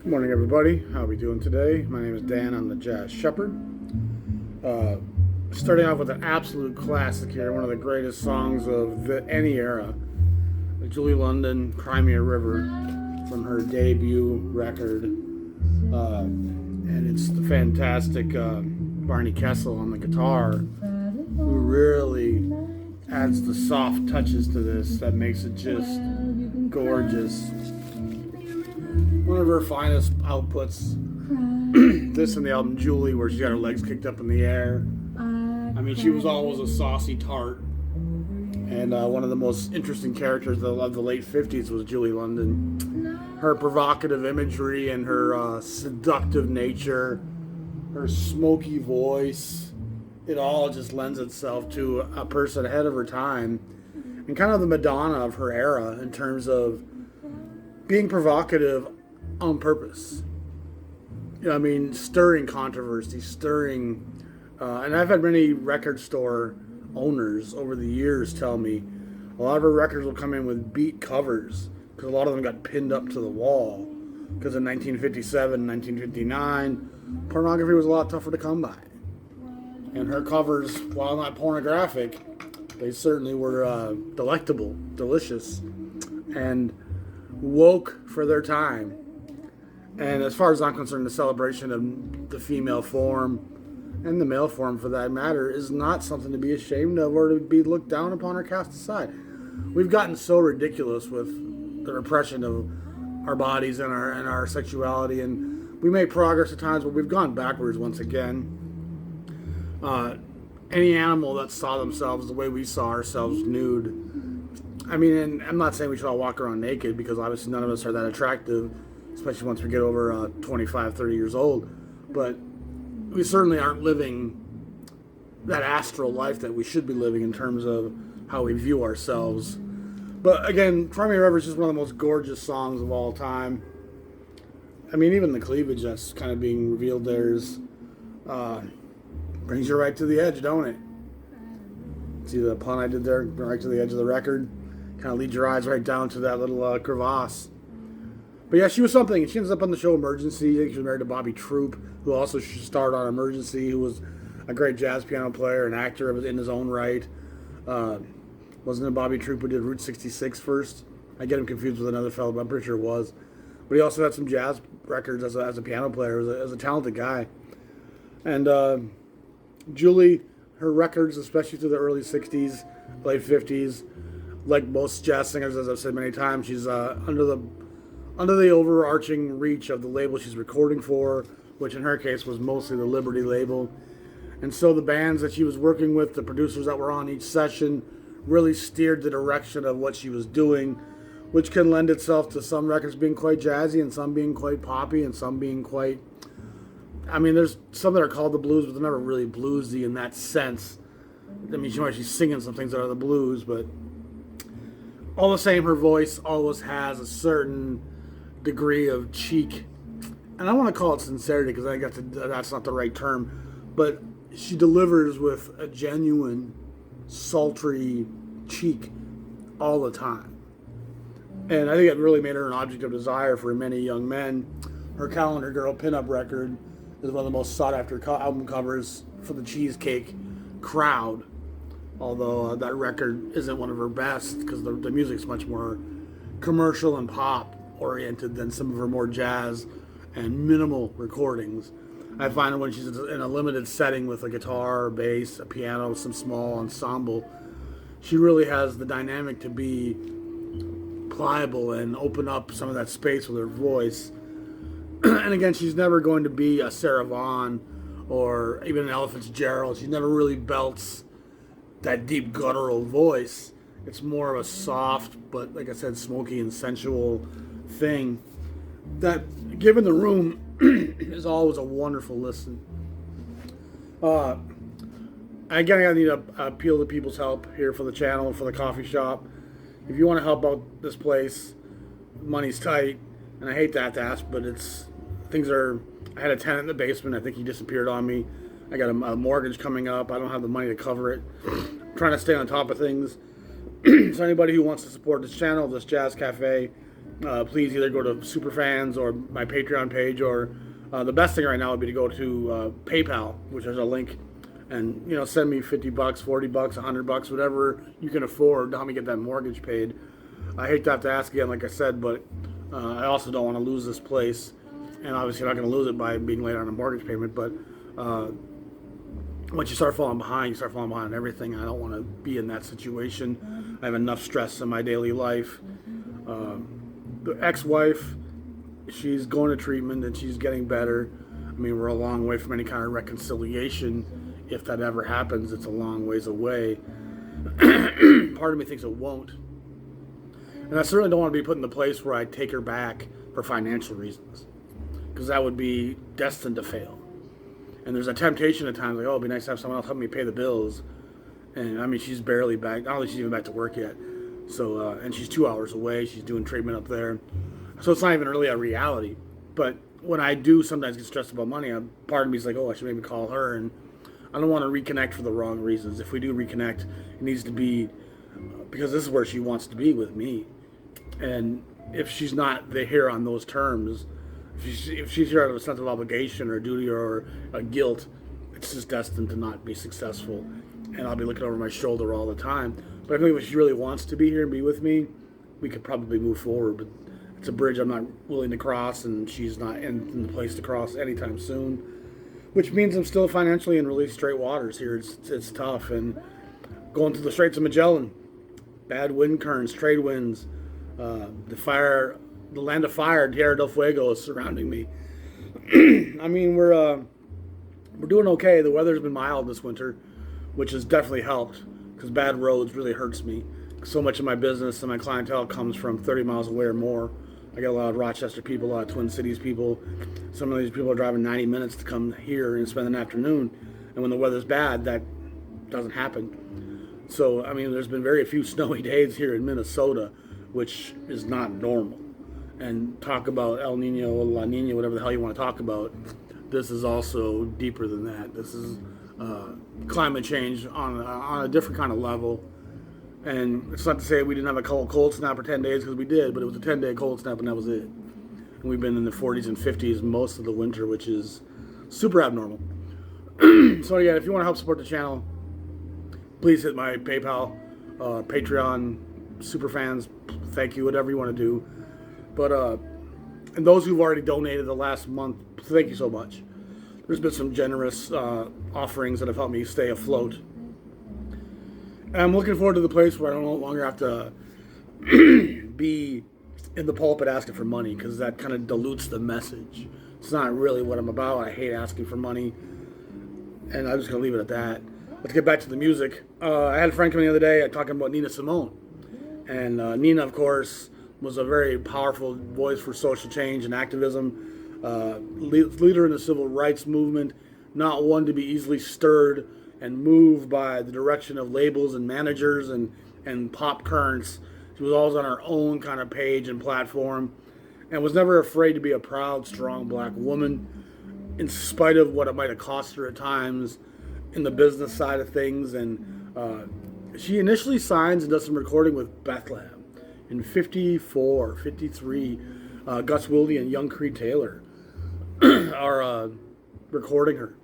Good morning, everybody. How are we doing today? My name is Dan. I'm the Jazz Shepherd. Uh, Starting off with an absolute classic here, one of the greatest songs of any era, Julie London, "Cry Me a River," from her debut record, and it's the fantastic Barney Kessel on the guitar, who really adds the soft touches to this that makes it just gorgeous. One of her finest outputs. This and the album Julie, where she got her legs kicked up in the air. I mean, she was always a saucy tart, and one of the most interesting characters of the late 50s was Julie London. Her provocative imagery and her seductive nature, her smoky voice, it all just lends itself to a person ahead of her time, and kind of the Madonna of her era in terms of being provocative on purpose. I mean, stirring controversy, and I've had many record store owners over the years tell me a lot of her records will come in with beat covers because a lot of them got pinned up to the wall because in 1957, 1959, pornography was a lot tougher to come by. And her covers, while not pornographic, they certainly were delectable, delicious, and woke for their time. And as far as I'm concerned, the celebration of the female form, and the male form for that matter, is not something to be ashamed of or to be looked down upon or cast aside. We've gotten so ridiculous with the repression of our bodies and our sexuality, and we make progress at times, but we've gone backwards once again. Any animal that saw themselves the way we saw ourselves nude. I mean, and I'm not saying we should all walk around naked, because obviously none of us are that attractive, especially once we get over 25, 30 years old. But we certainly aren't living that astral life that we should be living in terms of how we view ourselves. But again, "Cry Me a River" is just one of the most gorgeous songs of all time. I mean, even the cleavage that's kind of being revealed there is brings you right to the edge, don't it? See the pun I did there? Right to the edge of the record. Kind of leads your eyes right down to that little crevasse. But yeah, she was something. She ends up on the show Emergency. I think she was married to Bobby Troop, who also starred on Emergency, who was a great jazz piano player and actor in his own right. Wasn't it Bobby Troop who did Route 66 first? I get him confused with another fellow, but I'm pretty sure it was. But he also had some jazz records as a piano player, as a talented guy. And Julie, her records, especially through the early 60s, late 50s, like most jazz singers, as I've said many times, she's under the overarching reach of the label she's recording for, which in her case was mostly the Liberty label. And so the bands that she was working with, the producers that were on each session, really steered the direction of what she was doing, which can lend itself to some records being quite jazzy and some being quite poppy and some being quite... I mean, there's some that are called the blues, but they're never really bluesy in that sense. I mean, she's singing some things that are the blues, but all the same, her voice always has a certain degree of cheek, and I want to call it sincerity because I think that's not the right term, but she delivers with a genuine, sultry cheek all the time, and I think it really made her an object of desire for many young men. Her Calendar Girl pinup record is one of the most sought-after album covers for the Cheesecake crowd, although that record isn't one of her best because the music's much more commercial and pop oriented than some of her more jazz and minimal recordings. I find that when she's in a limited setting with a guitar, bass, a piano, some small ensemble, she really has the dynamic to be pliable and open up some of that space with her voice. And again, she's never going to be a Sarah Vaughan or even an Ella Fitzgerald. She never really belts that deep guttural voice. It's more of a soft, but like I said, smoky and sensual thing that, given the room, is always a wonderful listen. Again, I need to appeal to people's help here for the channel and for the coffee shop. If you want to help out this place, money's tight, and I hate to have to ask, but I had a tenant in the basement. I think he disappeared on me. I got a mortgage coming up. I don't have the money to cover it. I'm trying to stay on top of things. So anybody who wants to support this channel, this Jazz Cafe, please either go to Superfans or my Patreon page, or the best thing right now would be to go to PayPal, which has a link, and send me $50, $40, $100, whatever you can afford to help me get that mortgage paid. I hate to have to ask again, like I said, but I also don't want to lose this place, and obviously I'm not going to lose it by being late on a mortgage payment. But once you start falling behind, you start falling behind on everything. I don't want to be in that situation. I have enough stress in my daily life. The ex-wife, she's going to treatment and she's getting better. I mean, we're a long way from any kind of reconciliation. If that ever happens, it's a long ways away. Part of me thinks it won't. And I certainly don't want to be put in the place where I take her back for financial reasons, because that would be destined to fail. And there's a temptation at times, like, oh, it'd be nice to have someone else help me pay the bills. And I mean, she's barely back. I don't think she's even back to work yet. So, and she's 2 hours away. She's doing treatment up there. So it's not even really a reality. But when I do sometimes get stressed about money, part of me is like, oh, I should maybe call her. And I don't want to reconnect for the wrong reasons. If we do reconnect, it needs to be because this is where she wants to be with me. And if she's not here on those terms, if she's here out of a sense of obligation or duty or a guilt, it's just destined to not be successful. And I'll be looking over my shoulder all the time. But I think if she really wants to be here and be with me, we could probably move forward. But it's a bridge I'm not willing to cross, and she's not in the place to cross anytime soon. Which means I'm still financially in really straight waters here. It's tough. And going through the Straits of Magellan, bad wind currents, trade winds, the land of fire, Tierra del Fuego is surrounding me. I mean, we're doing okay. The weather's been mild this winter, which has definitely helped, because bad roads really hurts me. So much of my business and my clientele comes from 30 miles away or more. I get a lot of Rochester people, a lot of Twin Cities people. Some of these people are driving 90 minutes to come here and spend an afternoon. And when the weather's bad, that doesn't happen. So, I mean, there's been very few snowy days here in Minnesota, which is not normal. And talk about El Nino, La Nina, whatever the hell you want to talk about, this is also deeper than that. This is climate change on a different kind of level. And it's not to say we didn't have a cold snap for 10 days, because we did, but it was a 10-day cold snap and that was it. And we've been in the 40s and 50s most of the winter, which is super abnormal. So again, if you want to help support the channel, please hit my PayPal, Patreon, Superfans, thank you, whatever you want to do. But and those who've already donated the last month, thank you so much. There's been some generous offerings that have helped me stay afloat. And I'm looking forward to the place where I no longer have to be in the pulpit asking for money, because that kind of dilutes the message. It's not really what I'm about. I hate asking for money. And I'm just going to leave it at that. Let's get back to the music. I had a friend come in the other day talking about Nina Simone. And Nina, of course, was a very powerful voice for social change and activism, leader in the civil rights movement, not one to be easily stirred and moved by the direction of labels and managers and pop currents. She was always on her own kind of page and platform, and was never afraid to be a proud, strong black woman, in spite of what it might have cost her at times in the business side of things. And she initially signs and does some recording with Bethlehem in 54, 53. Gus Wilde and young Creed Taylor are recording her.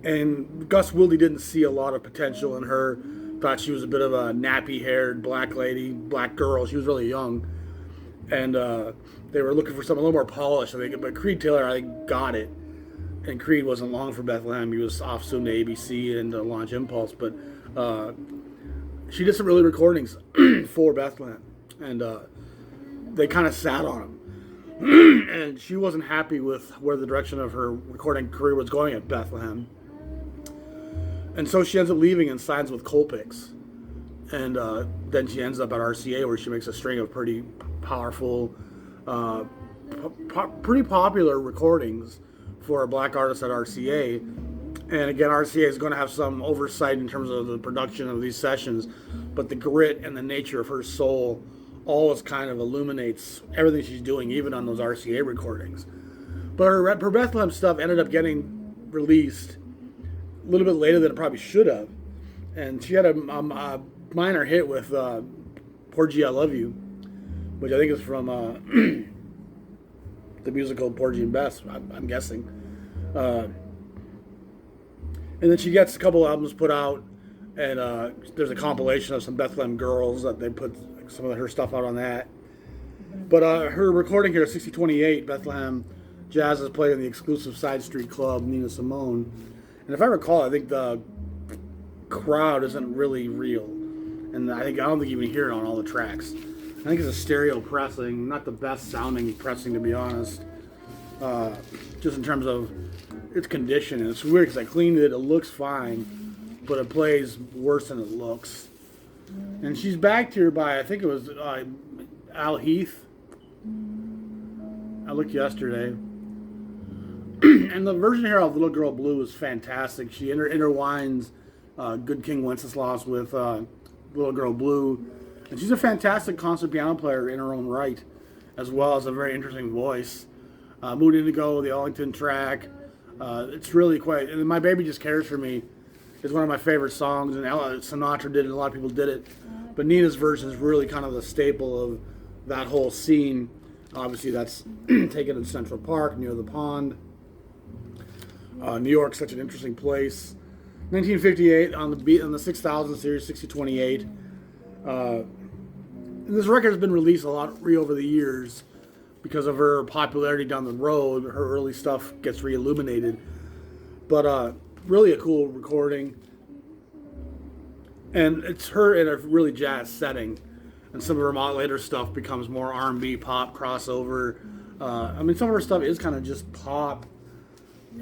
And Gus Wilde didn't see a lot of potential in her, thought she was a bit of a nappy-haired black lady, black girl. She was really young. And they were looking for something a little more polished, I think. But Creed Taylor, I think, got it. And Creed wasn't long for Bethlehem. He was off soon to ABC and to Launch Impulse. But she did some early recordings for Bethlehem. And they kind of sat on them. And she wasn't happy with where the direction of her recording career was going at Bethlehem. And so she ends up leaving and signs with Colpix. And then she ends up at RCA, where she makes a string of pretty powerful, pretty popular recordings for a black artist at RCA. And again, RCA is going to have some oversight in terms of the production of these sessions, but the grit and the nature of her soul always kind of illuminates everything she's doing, even on those RCA recordings. But her Bethlehem stuff ended up getting released a little bit later than it probably should have. And she had a minor hit with Porgy I Love You, which I think is from the musical Porgy and Bess, I'm guessing. And then she gets a couple albums put out, and there's a compilation of some Bethlehem Girls that they put some of her stuff out on that. But her recording here, 6028, Bethlehem Jazz is played in the exclusive Side Street Club, Nina Simone. And if I recall, I think the crowd isn't really real. And I don't think you even hear it on all the tracks. I think it's a stereo pressing, not the best sounding pressing, to be honest. Just in terms of its condition. And it's weird because I cleaned it, it looks fine, but it plays worse than it looks. And she's backed here by, I think it was Al Heath. I looked yesterday. And the version here of Little Girl Blue is fantastic. She intertwines Good King Wenceslas with Little Girl Blue. And she's a fantastic concert piano player in her own right, as well as a very interesting voice. Mood Indigo, the Ellington track. It's really quite... And My Baby Just Cares For Me is one of my favorite songs. And Sinatra did it, and a lot of people did it. But Nina's version is really kind of the staple of that whole scene. Obviously, that's taken in Central Park, near the pond. New York's such an interesting place. 1958 on the 6000 series, 6028. This record has been released a lot over the years because of her popularity down the road. Her early stuff gets re-illuminated, but really a cool recording. And it's her in a really jazz setting, and some of her later stuff becomes more R&B, pop, crossover. Some of her stuff is kind of just pop.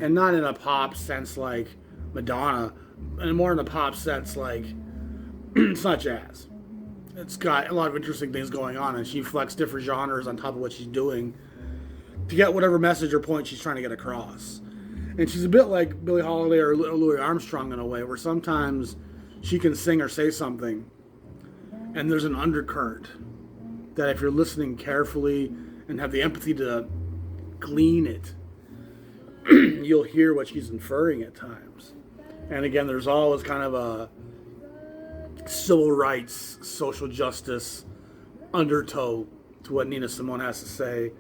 And not in a pop sense like Madonna, and more in a pop sense like it's not jazz. It's got a lot of interesting things going on, and she flexes different genres on top of what she's doing to get whatever message or point she's trying to get across. And she's a bit like Billie Holiday or Louis Armstrong in a way, where sometimes she can sing or say something, and there's an undercurrent that if you're listening carefully and have the empathy to glean it, you'll hear what she's inferring at times. And again, there's always kind of a civil rights, social justice undertow to what Nina Simone has to say.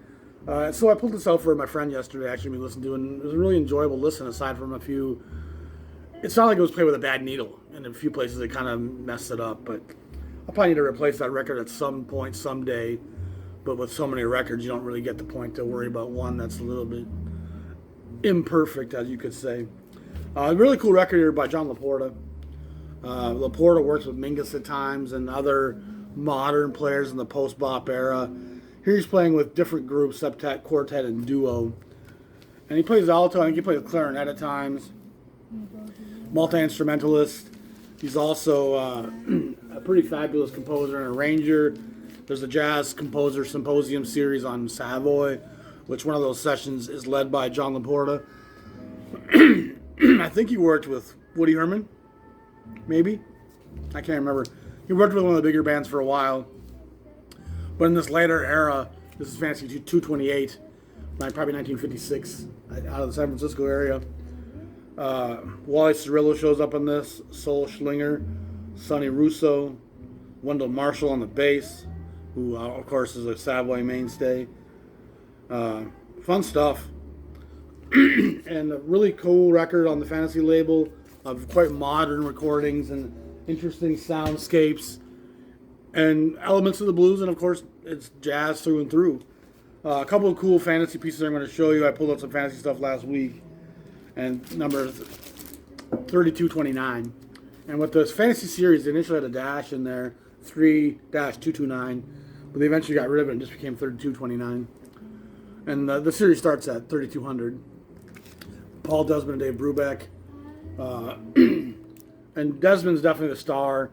So I pulled this out for my friend yesterday, actually, we listened to, and it was a really enjoyable listen, aside from a few... It's not like it was played with a bad needle. In a few places it kind of messed it up, but I'll probably need to replace that record at some point, someday. But with so many records, you don't really get the point to worry about one that's a little bit imperfect, as you could say. A really cool record here by John LaPorta. LaPorta works with Mingus at times and other modern players in the post-bop era. Here he's playing with different groups, septet, quartet, and duo. And he plays alto, I think he plays clarinet at times. Multi-instrumentalist. He's also a pretty fabulous composer and arranger. There's a Jazz Composer Symposium series on Savoy, which one of those sessions is led by John LaPorta. I think he worked with Woody Herman, maybe? I can't remember. He worked with one of the bigger bands for a while. But in this later era, this is Fantasy 228, probably 1956, out of the San Francisco area. Wally Cirillo shows up on this, Sol Schlinger, Sonny Russo, Wendell Marshall on the bass, who of course is a Savoy mainstay. Fun stuff. And a really cool record on the Fantasy label of quite modern recordings and interesting soundscapes and elements of the blues, and of course it's jazz through and through. A couple of cool fantasy pieces I'm going to show you. I pulled up some fantasy stuff last week, and number 3229. And with this fantasy series, they initially had a dash in there, 3-229, but they eventually got rid of it and just became 3229. And the series starts at 3200. Paul Desmond and Dave Brubeck. And Desmond's definitely the star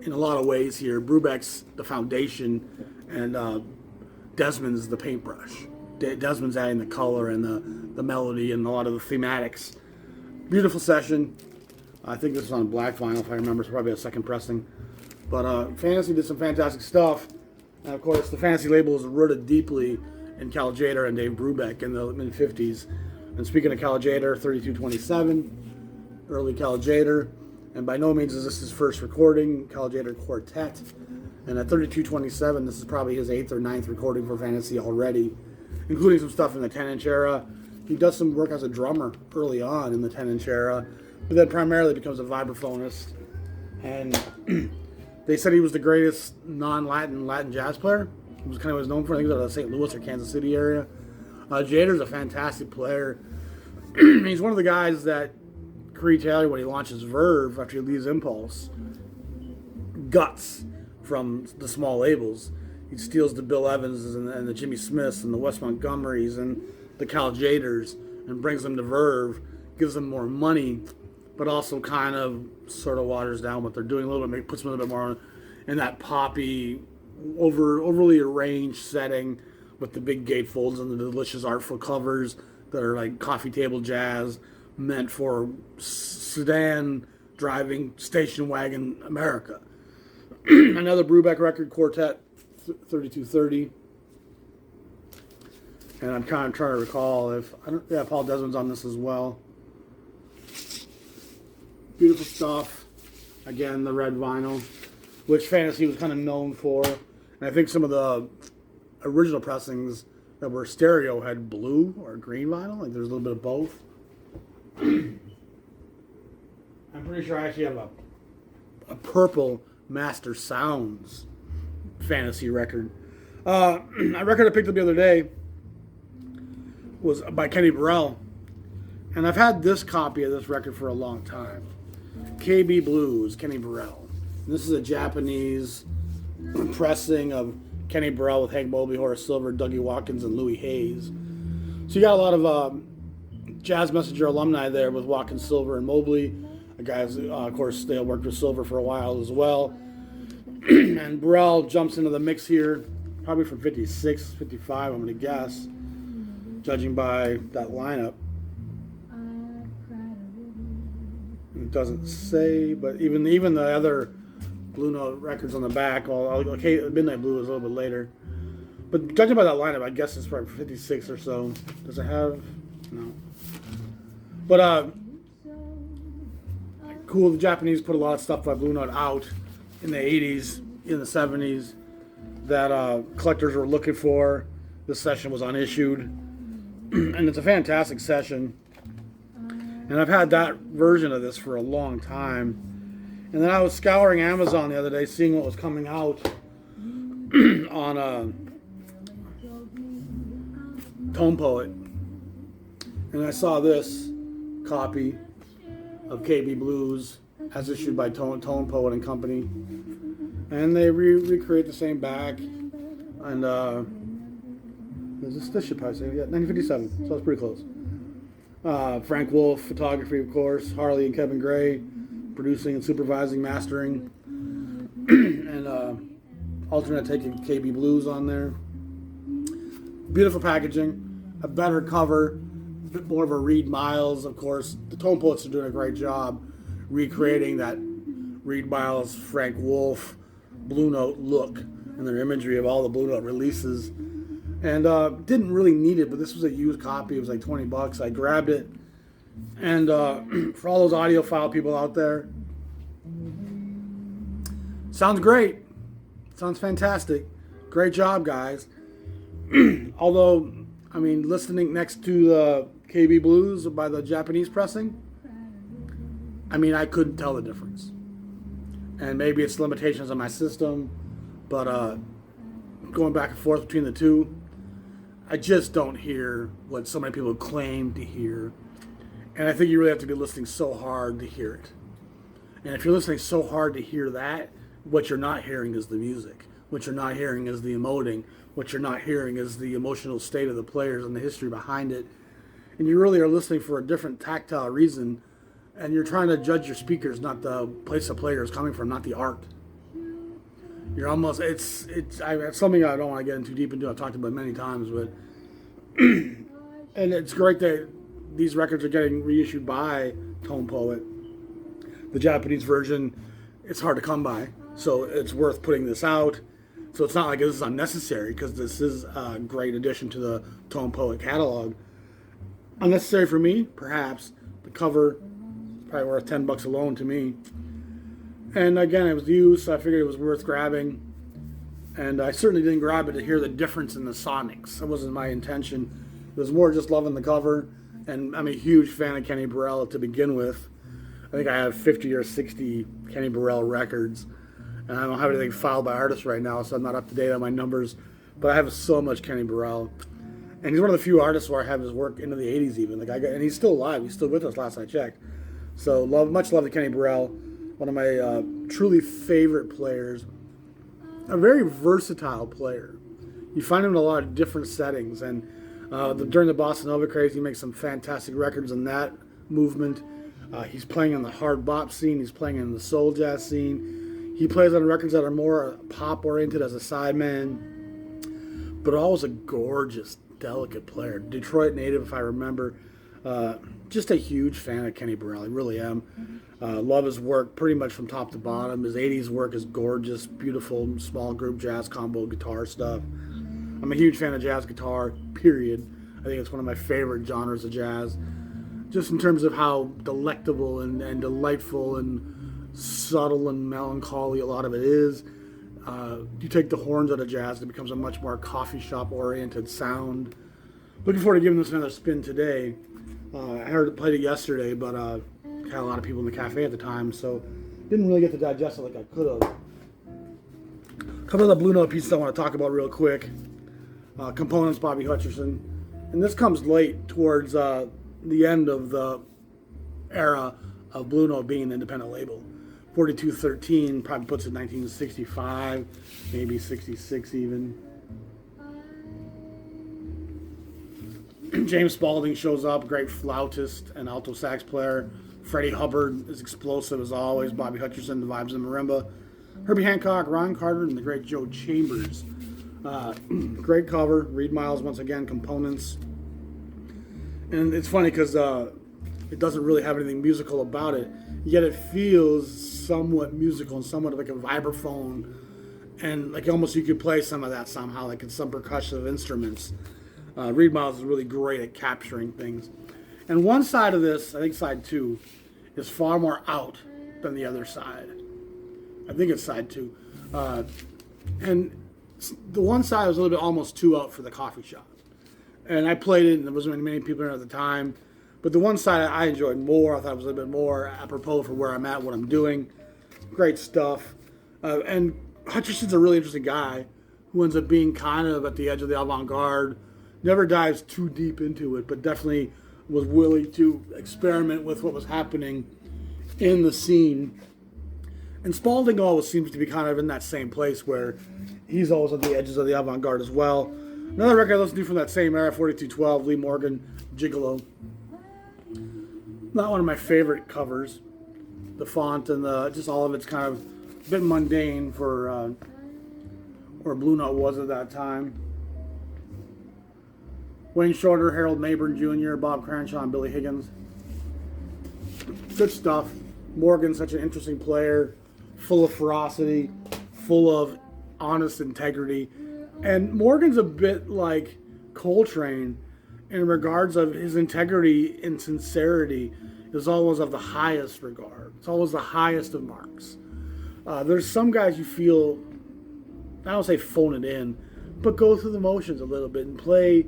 in a lot of ways here. Brubeck's the foundation, and Desmond's the paintbrush. Desmond's adding the color and the melody and a lot of the thematics. Beautiful session. I think this is on black vinyl, if I remember. It's probably a second pressing. But Fantasy did some fantastic stuff. And of course, the Fantasy label is rooted deeply in Cal Tjader and Dave Brubeck in the mid-50s. And speaking of Cal Tjader, 3227, early Cal Tjader. And by no means is this his first recording, Caligator Quartet. And at 32:27, this is probably his 8th or 9th recording for Fantasy already, including some stuff in the 10-inch era. He does some work as a drummer early on in the 10-inch era, but then primarily becomes a vibraphonist. And they said he was the greatest Latin jazz player. He was kind of known for, I think, the St. Louis or Kansas City area. Jader's a fantastic player. He's one of the guys that Creed Taylor, when he launches Verve after he leaves Impulse, guts from the small labels. He steals the Bill Evanses and the Jimmy Smiths and the Wes Montgomerys and the Cal Jaders and brings them to Verve, gives them more money, but also kind of sort of waters down what they're doing a little bit, puts them a little bit more in that poppy, overly arranged setting with the big gatefolds and the delicious artful covers that are like coffee table jazz meant for sedan driving station wagon America. Another Brubeck record, Quartet 3230. And I'm kind of trying to recall if Paul Desmond's on this as well. Beautiful stuff. Again, the red vinyl, which Fantasy was kind of known for. And I think some of the original pressings that were stereo had blue or green vinyl. Like there's a little bit of both. I'm pretty sure I actually have a purple Master Sounds Fantasy record. A record I picked up the other day was by Kenny Burrell. And I've had this copy of this record for a long time. KB Blues, Kenny Burrell. And this is a Japanese pressing of Kenny Burrell with Hank Mobley, Horace Silver, Dougie Watkins, and Louis Hayes. So you got a lot of Jazz Messenger alumni there with Watkins, Silver, and Mobley. The guys, of course, they worked with Silver for a while as well. And Burrell jumps into the mix here, probably from 56, 55, I'm going to guess, judging by that lineup. It doesn't say, but even the other Blue Note records on the back, okay, Midnight Blue is a little bit later. But judging by that lineup, I guess it's probably 56 or so. Does it have? No. But, cool, the Japanese put a lot of stuff by Blue Note out in the 80s, in the 70s, that collectors were looking for. This session was unissued. And it's a fantastic session. And I've had that version of this for a long time. And then I was scouring Amazon the other day, seeing what was coming out on Tone Poet. And I saw this copy of KB Blues as issued by Tone Poet and Company. And they recreate the same back. And this should probably say, yeah, 1957, so it's pretty close. Frank Wolf, photography, of course. Harley and Kevin Gray, producing and supervising, mastering. And alternate taking KB Blues on there. Beautiful packaging, a better cover, a bit more of a Reed Miles, of course. The Tone Poets are doing a great job recreating that Reed Miles, Frank Wolf, Blue Note look and their imagery of all the Blue Note releases. And didn't really need it, but this was a used copy. It was like $20. I grabbed it. And for all those audiophile people out there, sounds great. Sounds fantastic. Great job, guys. Although, I mean, listening next to the KB Blues by the Japanese pressing, I mean, I couldn't tell the difference. And maybe it's limitations on my system, but going back and forth between the two, I just don't hear what so many people claim to hear. And I think you really have to be listening so hard to hear it. And if you're listening so hard to hear that, what you're not hearing is the music. What you're not hearing is the emoting. What you're not hearing is the emotional state of the players and the history behind it. And you really are listening for a different tactile reason. And you're trying to judge your speakers, not the place the player is coming from, not the art. You're almost, it's something I don't want to get into deep into. I've talked about it many times, but and it's great that these records are getting reissued by Tone Poet. The Japanese version, it's hard to come by, so it's worth putting this out. So it's not like this is unnecessary, because this is a great addition to the Tone Poet catalog. Unnecessary for me, perhaps. The cover, Probably worth $10 alone to me. And again, it was used, so I figured it was worth grabbing. And I certainly didn't grab it to hear the difference in the sonics. That wasn't my intention. It was more just loving the cover. And I'm a huge fan of Kenny Burrell to begin with. I think I have 50 or 60 Kenny Burrell records. And I don't have anything filed by artists right now, so I'm not up to date on my numbers. But I have so much Kenny Burrell. And he's one of the few artists where I have his work into the 80s even. And he's still alive. He's still with us last I checked. So much love to Kenny Burrell. One of my truly favorite players. A very versatile player. You find him in a lot of different settings. And during the Bossa Nova craze, he makes some fantastic records in that movement. He's playing in the hard bop scene. He's playing in the soul jazz scene. He plays on records that are more pop-oriented as a sideman. But always a gorgeous, delicate player. Detroit native, if I remember. Just a huge fan of Kenny Burrell. I really am. Love his work pretty much from top to bottom. His 80s work is gorgeous, beautiful, small group jazz combo guitar stuff. I'm a huge fan of jazz guitar, period. I think it's one of my favorite genres of jazz. Just in terms of how delectable and delightful and subtle and melancholy a lot of it is. You take the horns out of jazz, it becomes a much more coffee shop oriented sound. Looking forward to giving this another spin today. I heard it played it yesterday, but had a lot of people in the cafe at the time, so didn't really get to digest it like I could have. A couple of the Blue Note pieces I want to talk about real quick. Components, Bobby Hutcherson. And this comes late towards the end of the era of Blue Note being an independent label. 4213 probably puts it 1965, maybe 66 even. James Spaulding shows up, great flautist and alto sax player. Freddie Hubbard is explosive as always. Bobby Hutcherson, the vibes of marimba. Herbie Hancock, Ron Carter, and the great Joe Chambers. Great cover. Reed Miles once again, components. And it's funny because it doesn't really have anything musical about it, yet it feels somewhat musical and somewhat like a vibraphone, and like almost you could play some of that somehow, like in some percussive instruments. Reed Miles is really great at capturing things. And one side of this, I think side 2, is far more out than the other side. I think it's side 2. And the one side was a little bit almost too out for the coffee shop. And I played it, and there wasn't many people there at the time. But the one side I enjoyed more. I thought it was a little bit more apropos for where I'm at, what I'm doing. Great stuff. And Hutcherson's a really interesting guy who ends up being kind of at the edge of the avant-garde. Never dives too deep into it, but definitely was willing to experiment with what was happening in the scene. And Spaulding always seems to be kind of in that same place where he's always on the edges of the avant-garde as well. Another record I listened to from that same era, 4212, Lee Morgan, Gigolo. Not one of my favorite covers. The font and just all of it's kind of a bit mundane for where Blue Note was at that time. Wayne Shorter, Harold Mayburn Jr., Bob Cranshaw, and Billy Higgins. Good stuff. Morgan's such an interesting player, full of ferocity, full of honest integrity. And Morgan's a bit like Coltrane in regards of his integrity and sincerity is always of the highest regard. It's always the highest of marks. There's some guys you feel, I don't say phone it in, but go through the motions a little bit and play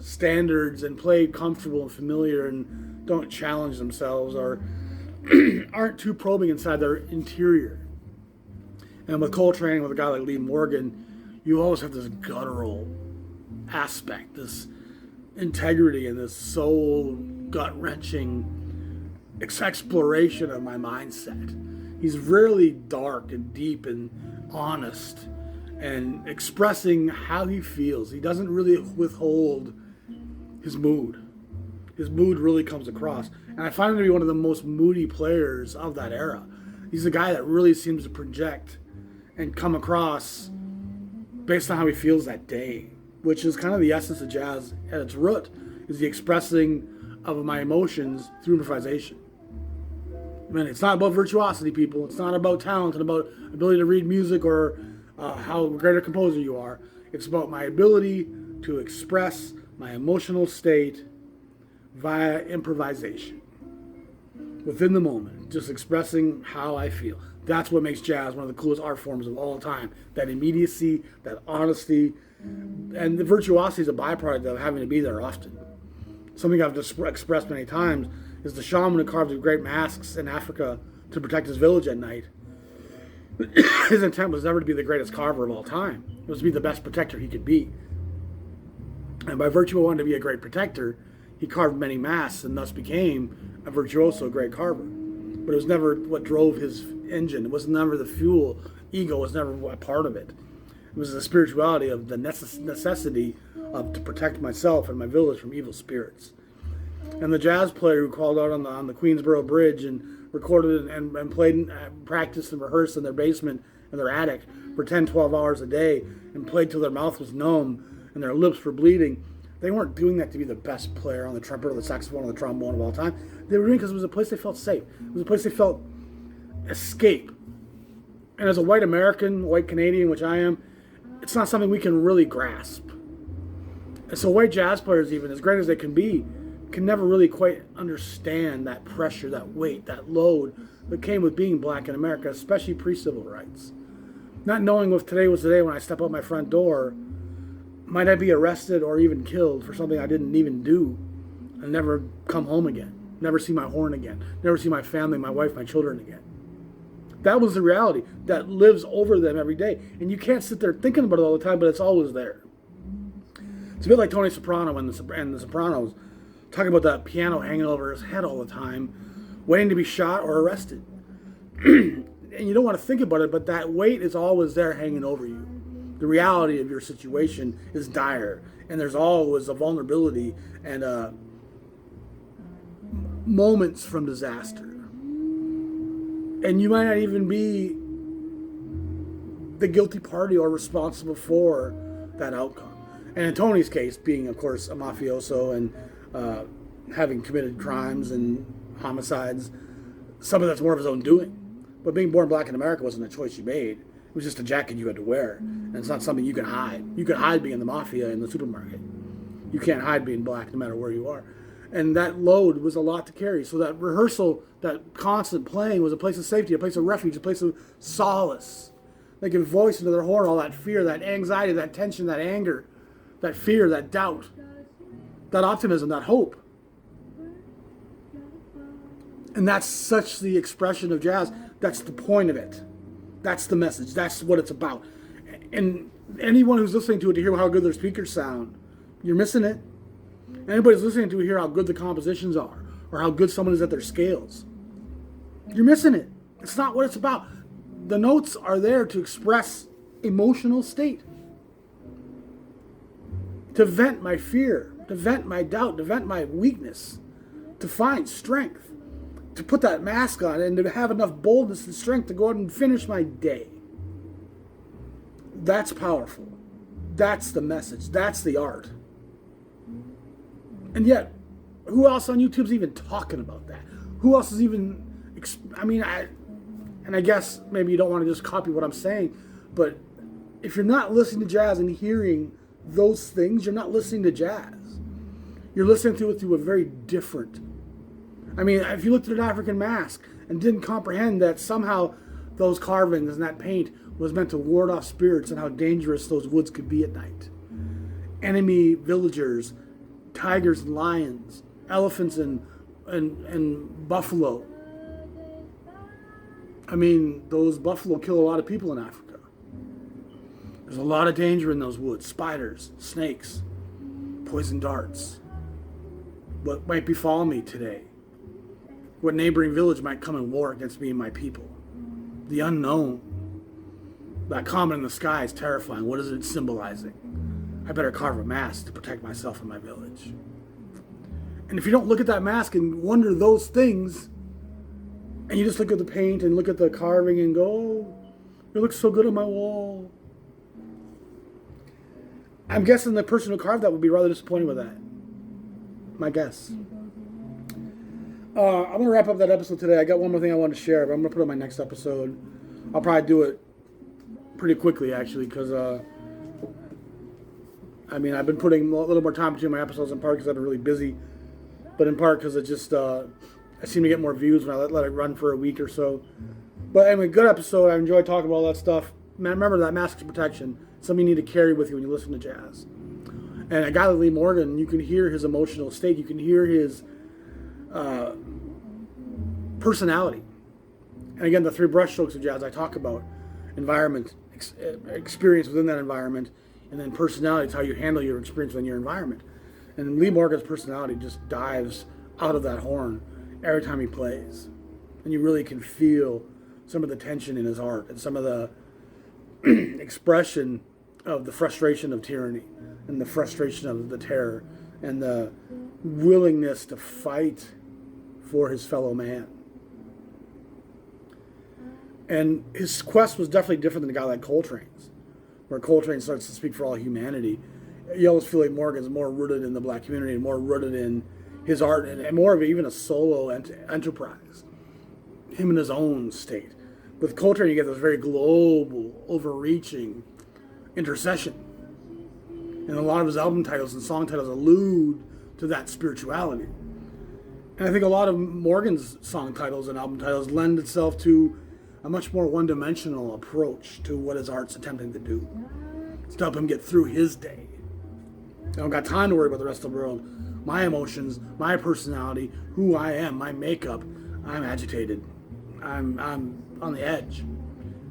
standards and play comfortable and familiar and don't challenge themselves or aren't too probing inside their interior. And with Coltrane, with a guy like Lee Morgan, you always have this guttural aspect, this integrity and this soul gut-wrenching exploration of my mindset. He's really dark and deep and honest and expressing how he feels. He doesn't really withhold his mood. His mood really comes across. And I find him to be one of the most moody players of that era. He's a guy that really seems to project and come across based on how he feels that day, which is kind of the essence of jazz at its root, is the expressing of my emotions through improvisation. I mean, it's not about virtuosity, people. It's not about talent and about ability to read music or how great a composer you are. It's about my ability to express my emotional state via improvisation. within the moment, just expressing how I feel. That's what makes jazz one of the coolest art forms of all time. That immediacy, that honesty, and the virtuosity is a byproduct of having to be there often. Something I've just expressed many times is the shaman who carved the great masks in Africa to protect his village at night. His intent was never to be the greatest carver of all time. It was to be the best protector he could be. And by virtue of wanting to be a great protector, he carved many masks and thus became a virtuoso, a great carver. But it was never what drove his engine. It was never the fuel. Ego was never a part of it. It was the spirituality of the necessity of to protect myself and my village from evil spirits. And the jazz player who called out on the Queensboro Bridge and recorded and played, practiced and rehearsed in their basement, in their attic, for 10, 12 hours a day, and played till their mouth was numb and their lips were bleeding. They weren't doing that to be the best player on the trumpet or the saxophone or the trombone of all time. They were doing it because it was a place they felt safe. It was a place they felt escape. And as a white American, white Canadian, which I am, it's not something we can really grasp. And so white jazz players, even as great as they can be, can never really quite understand that pressure, that weight, that load that came with being black in America, especially pre-civil rights. Not knowing if today was the day when I step out my front door, might I be arrested or even killed for something I didn't even do and never come home again, never see my horn again, never see my family, my wife, my children again. That was the reality that lives over them every day. And you can't sit there thinking about it all the time, but it's always there. It's a bit like Tony Soprano and the Sopranos, talking about that piano hanging over his head all the time, waiting to be shot or arrested. And you don't want to think about it, but that weight is always there hanging over you. The reality of your situation is dire, and there's always a vulnerability and moments from disaster. And you might not even be the guilty party or responsible for that outcome. And in Tony's case, being, of course, a mafioso and having committed crimes and homicides, some of that's more of his own doing. But being born black in America wasn't a choice you made. It was just a jacket you had to wear. And it's not something you can hide. You can hide being in the mafia in the supermarket. You can't hide being black no matter where you are. And that load was a lot to carry. So that rehearsal, that constant playing was a place of safety, a place of refuge, a place of solace. They could voice into their horn all that fear, that anxiety, that tension, that anger, that fear, that doubt, that optimism, that hope. And that's such the expression of jazz. That's the point of it. That's the message. That's what it's about. And anyone who's listening to it to hear how good their speakers sound, you're missing it. Anybody who's listening to it hear how good the compositions are or how good someone is at their scales, you're missing it. It's not what it's about. The notes are there to express emotional state, to vent my fear, to vent my doubt, to vent my weakness, to find strength, to put that mask on and to have enough boldness and strength to go out and finish my day. That's powerful. That's the message. That's the art. And yet, who else on YouTube's even talking about that? Who else is even, I guess maybe you don't want to just copy what I'm saying, but if you're not listening to jazz and hearing those things, you're not listening to jazz. You're listening to it through a very different. If you looked at an African mask and didn't comprehend that somehow those carvings and that paint was meant to ward off spirits and how dangerous those woods could be at night. Enemy villagers, tigers and lions, elephants and buffalo. Those buffalo kill a lot of people in Africa. There's a lot of danger in those woods. Spiders, snakes, poison darts. What might befall me today? What neighboring village might come and war against me and my people? The unknown. That comet in the sky is terrifying. What is it symbolizing? I better carve a mask to protect myself and my village. And if you don't look at that mask and wonder those things, and you just look at the paint and look at the carving and go, oh, it looks so good on my wall. I'm guessing the person who carved that would be rather disappointed with that. My guess. I'm going to wrap up that episode today. I got one more thing I want to share, but I'm going to put it on my next episode. I'll probably do it pretty quickly, actually, because I've been putting a little more time between my episodes, in part because I've been really busy, but in part because it just I seem to get more views when I let it run for a week or so. But anyway, good episode. I enjoy talking about all that stuff. Remember that Masks of Protection. Something you need to carry with you when you listen to jazz. And a guy like Lee Morgan, you can hear his emotional state. You can hear his personality. And again, the three brushstrokes of jazz I talk about: environment, experience within that environment, and then personality. It's how you handle your experience within your environment. And Lee Morgan's personality just dives out of that horn every time he plays. And you really can feel some of the tension in his art and some of the expression of the frustration of tyranny and the frustration of the terror and the willingness to fight for his fellow man. And his quest was definitely different than a guy like Coltrane's, where Coltrane starts to speak for all humanity. You always feel like Morgan's more rooted in the black community and more rooted in his art and more of even a solo enterprise, him in his own state. With Coltrane, you get this very global, overreaching intercession. And a lot of his album titles and song titles allude to that spirituality. And I think a lot of Morgan's song titles and album titles lend itself to a much more one-dimensional approach to what his art's attempting to do. It's to help him get through his day. I don't got time to worry about the rest of the world. My emotions, my personality, who I am, my makeup. I'm agitated. I'm on the edge.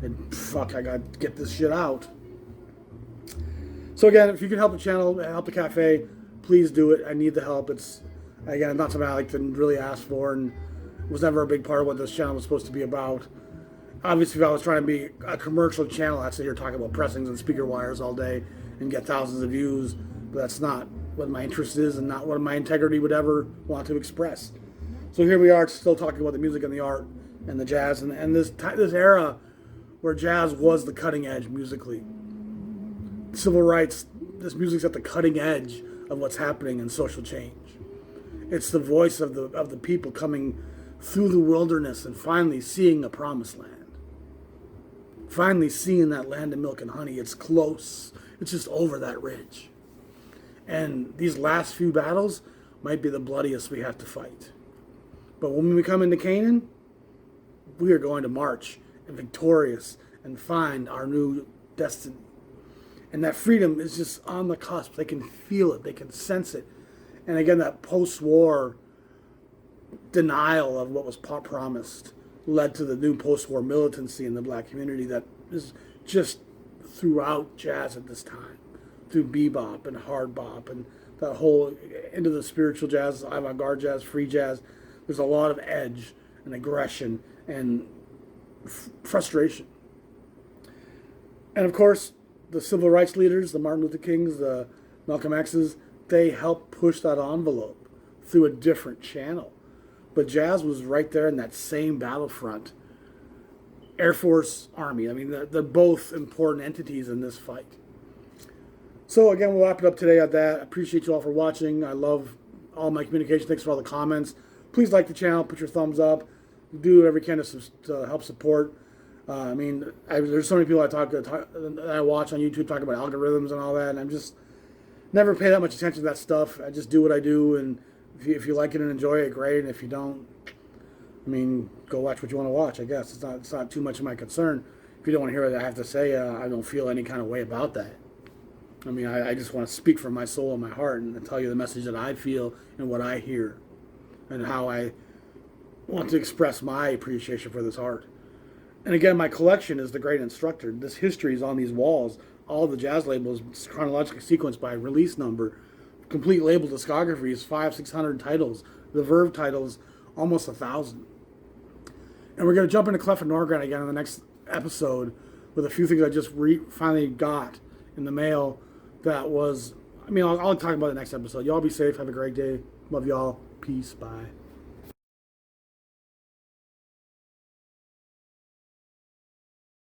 And fuck, I gotta get this shit out. So again, if you can help the channel, help the cafe, please do it. I need the help. It's, again, not something I like to really ask for, and it was never a big part of what this channel was supposed to be about. Obviously, if I was trying to be a commercial channel, I'd sit here talking about pressings and speaker wires all day and get thousands of views, but that's not what my interest is and not what my integrity would ever want to express. So here we are, still talking about the music and the art and the jazz and this era where jazz was the cutting edge musically. Civil rights, this music's at the cutting edge of what's happening in social change. It's the voice of the people coming through the wilderness and finally seeing a promised land. Finally seeing that land of milk and honey. It's close. It's just over that ridge. And these last few battles might be the bloodiest we have to fight. But when we come into Canaan, we are going to march and victorious and find our new destiny. And that freedom is just on the cusp. They can feel it. They can sense it. And again, that post-war denial of what was promised led to the new post-war militancy in the black community that is just throughout jazz at this time, through bebop and hard bop and that whole into the spiritual jazz, avant-garde jazz, free jazz. There's a lot of edge and aggression and frustration. And of course, the civil rights leaders, the Martin Luther Kings, the Malcolm X's, they helped push that envelope through a different channel. But jazz was right there in that same battlefront. Air Force, Army. I mean, they're both important entities in this fight. So again, we'll wrap it up today at that. I appreciate you all for watching. I love all my communication. Thanks for all the comments. Please like the channel. Put your thumbs up. Do whatever you can to help support. There's so many people that I watch on YouTube talk about algorithms and all that, and I'm just never pay that much attention to that stuff. I just do what I do, and if you like it and enjoy it, great. And if you don't, go watch what you want to watch. I guess it's not too much of my concern. If you don't want to hear what I have to say, I don't feel any kind of way about that. I just want to speak from my soul and my heart and tell you the message that I feel and what I hear, and how I want to express my appreciation for this art. And again, my collection is The Great Instructor. This history is on these walls. All the jazz labels, chronologically sequenced by release number. Complete label discography is 500-600 titles. The Verve titles, almost 1,000. And we're going to jump into Clef and Norgren again in the next episode with a few things I just finally got in the mail. That was, I'll talk about it next episode. Y'all be safe. Have a great day. Love y'all. Peace. Bye.